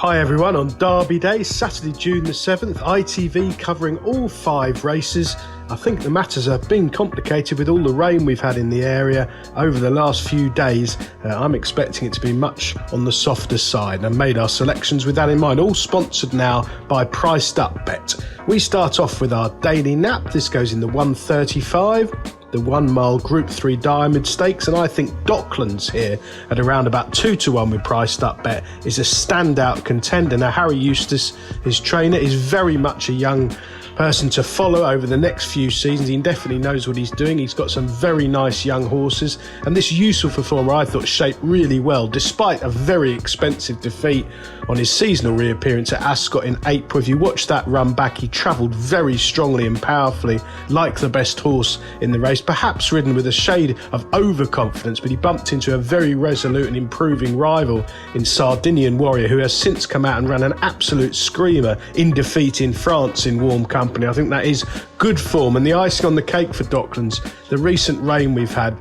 Hi everyone, on Derby Day, Saturday, June the 7th, ITV covering all 5 races. I think the matters have been complicated with all the rain we've had in the area over the last few days. I'm expecting it to be much on the softer side and made our selections with that in mind, all sponsored now by Priced Up Bet. We start off with our daily nap. This goes in the 135. The 1 mile Group 3 Diamond Stakes, and I think Docklands here at around about 2-1 with Priced Up Bet is a standout contender. Now Harry Eustace, his trainer, is very much a young person to follow over the next few seasons. He definitely knows what he's doing. He's got some very nice young horses, and this useful performer I thought shaped really well despite a very expensive defeat on his seasonal reappearance at Ascot in April. If you watch that run back, he travelled very strongly and powerfully like the best horse in the race, perhaps ridden with a shade of overconfidence, but he bumped into a very resolute and improving rival in Sardinian Warrior, who has since come out and run an absolute screamer in defeat in France in warm company. I think that is good form, and the icing on the cake for Docklands, the recent rain we've had,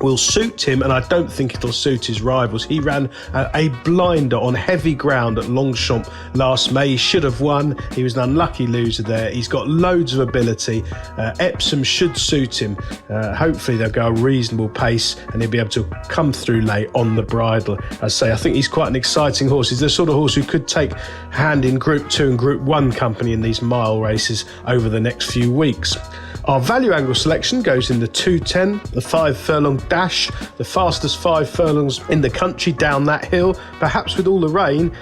will suit him, and I don't think it'll suit his rivals. He ran a blinder on heavy ground at Longchamp last May. He should have won. He was an unlucky loser there. He's got loads of ability. Epsom should suit him. Hopefully they'll go a reasonable pace and he'll be able to come through late on the bridle. I think he's quite an exciting horse. He's the sort of horse who could take hand in Group 2 and Group 1 company in these mile races over the next few weeks. Our value angle selection goes in the 2:10, the 5 furlong dash, the fastest 5 furlongs in the country down that hill. Perhaps with all the rain,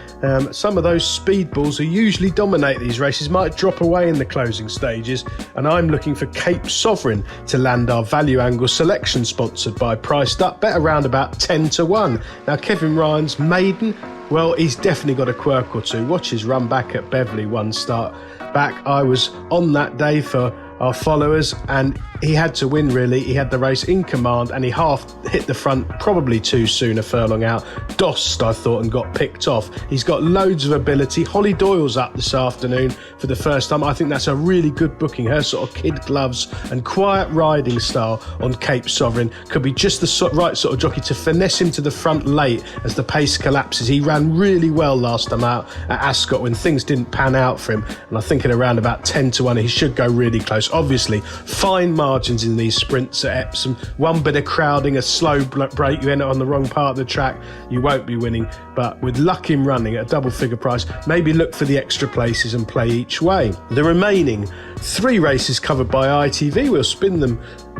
some of those speed balls who usually dominate these races might drop away in the closing stages, and I'm looking for Cape Sovereign to land our value angle selection, sponsored by Priced Up Bet, around about 10-1. Now Kevin Ryan's maiden, well, he's definitely got a quirk or two. Watch his run back at Beverley one start back. I was on that day for our followers, and he had to win really. He had the race in command and he half hit the front probably too soon, a furlong out. Dossed, I thought, and got picked off. He's got loads of ability. Holly Doyle's up this afternoon for the first time. I think that's a really good booking. Her sort of kid gloves and quiet riding style on Cape Sovereign could be just the right sort of jockey to finesse him to the front late as the pace collapses. He ran really well last time out at Ascot when things didn't pan out for him, and I think at around about 10-1 he should go really close. Obviously fine margins in these sprints at Epsom. One bit of crowding, a slow break, you end up on the wrong part of the track, you won't be winning. But with luck in running at a double figure price, maybe look for the extra places and play each way. The remaining 3 races covered by ITV, we'll spin them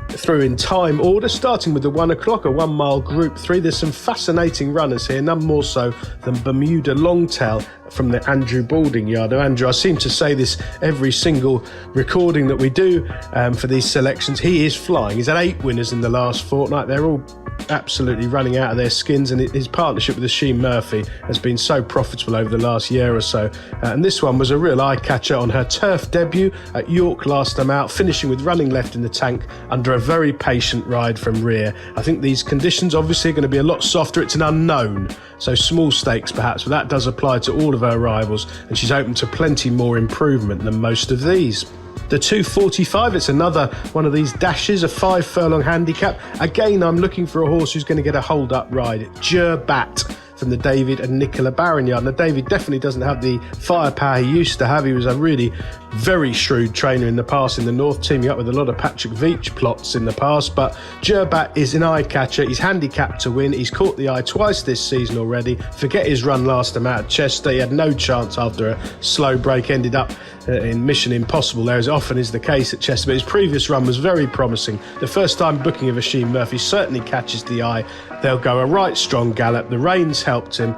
through in time order, starting with the 1 o'clock, a 1 mile Group 3. There's some fascinating runners here, none more so than Bermuda Longtail from the Andrew Balding yard. Now, Andrew, I seem to say this every single recording that we do for these selections. He is flying. He's had 8 winners in the last fortnight. They're all absolutely running out of their skins, and his partnership with Asheen Murphy has been so profitable over the last year or so, and this one was a real eye-catcher on her turf debut at York last time out, finishing with running left in the tank under a very patient ride from rear. I think these conditions obviously are going to be a lot softer. It's an unknown, so small stakes perhaps, but that does apply to all of her rivals, and she's open to plenty more improvement than most of these. The 2:45, it's another one of these dashes, a 5 furlong handicap. Again, I'm looking for a horse who's going to get a hold-up ride. Jurbat from the David and Nicola Barron yard. Now, David definitely doesn't have the firepower he used to have. He was a really very shrewd trainer in the past in the north, teaming up with a lot of Patrick Veitch plots in the past, but Jurbat is an eye catcher. He's handicapped to win. He's caught the eye twice this season already. Forget his run last time out at Chester. He had no chance after a slow break, ended up in Mission Impossible there, as often is the case at Chester, but his previous run was very promising. The first time booking of Asheen Murphy certainly catches the eye. They'll go a right strong gallop. The rain's helped him.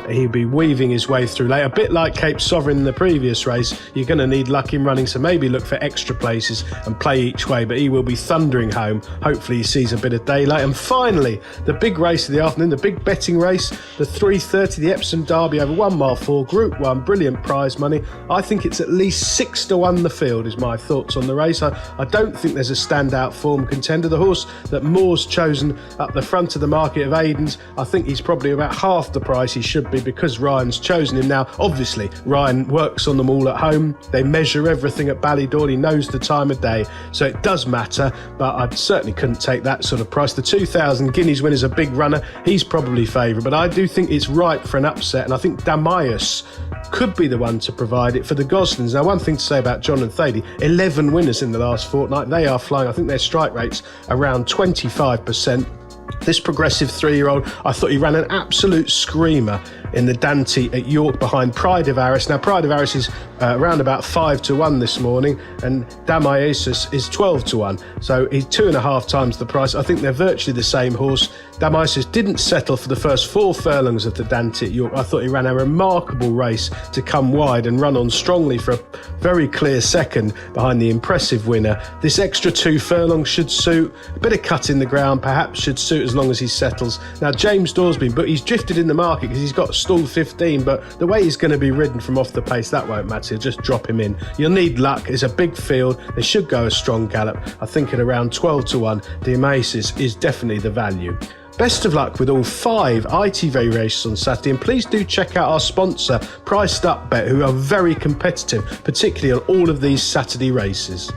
He'll be weaving his way through late, a bit like Cape Sovereign in the previous race. You're going to need luck in running, so maybe look for extra places and play each way, but he will be thundering home. Hopefully he sees a bit of daylight. And finally, the big race of the afternoon, the big betting race, the 3:30, the Epsom Derby over 1 mile 4, Group 1, brilliant prize money. I think it's at least 6 to 1 the field is my thoughts on the race. I don't think there's a standout form contender. The horse that Moore's chosen up the front of the market of Aiden's, I think he's probably about half the price he should be because Ryan's chosen him. Now, obviously, Ryan works on them all at home. They measure everything at Ballydoyle. He knows the time of day, so it does matter, but I certainly couldn't take that sort of price. The 2,000 Guineas winner's a big runner. He's probably favourite, but I do think it's ripe for an upset, and I think Damias could be the one to provide it for the Goslings. Now, one thing to say about John and Thady, 11 winners in the last fortnight. They are flying. I think their strike rate's around 25%. This progressive 3-year-old, I thought he ran an absolute screamer in the Dante at York behind Pride of Harris. Now, Pride of Harris is around about 5 to 1 this morning, and Damiasis is 12 to 1. So he's 2.5 times the price. I think they're virtually the same horse. Damiasis didn't settle for the first 4 furlongs of the Dante at York. I thought he ran a remarkable race to come wide and run on strongly for a very clear second behind the impressive winner. This extra 2 furlongs should suit. A bit of cut in the ground perhaps should suit as long as he settles. Now, James Dorsby, but he's drifted in the market because he's got stall 15, but the way he's going to be ridden from off the pace, that won't matter. Just drop him in. You'll need luck. It's a big field. They should go a strong gallop. I think at around 12 to 1, the Amasis is definitely the value. Best of luck with all 5 ITV races on Saturday, and please do check out our sponsor, Priced Up Bet, who are very competitive, particularly on all of these Saturday races.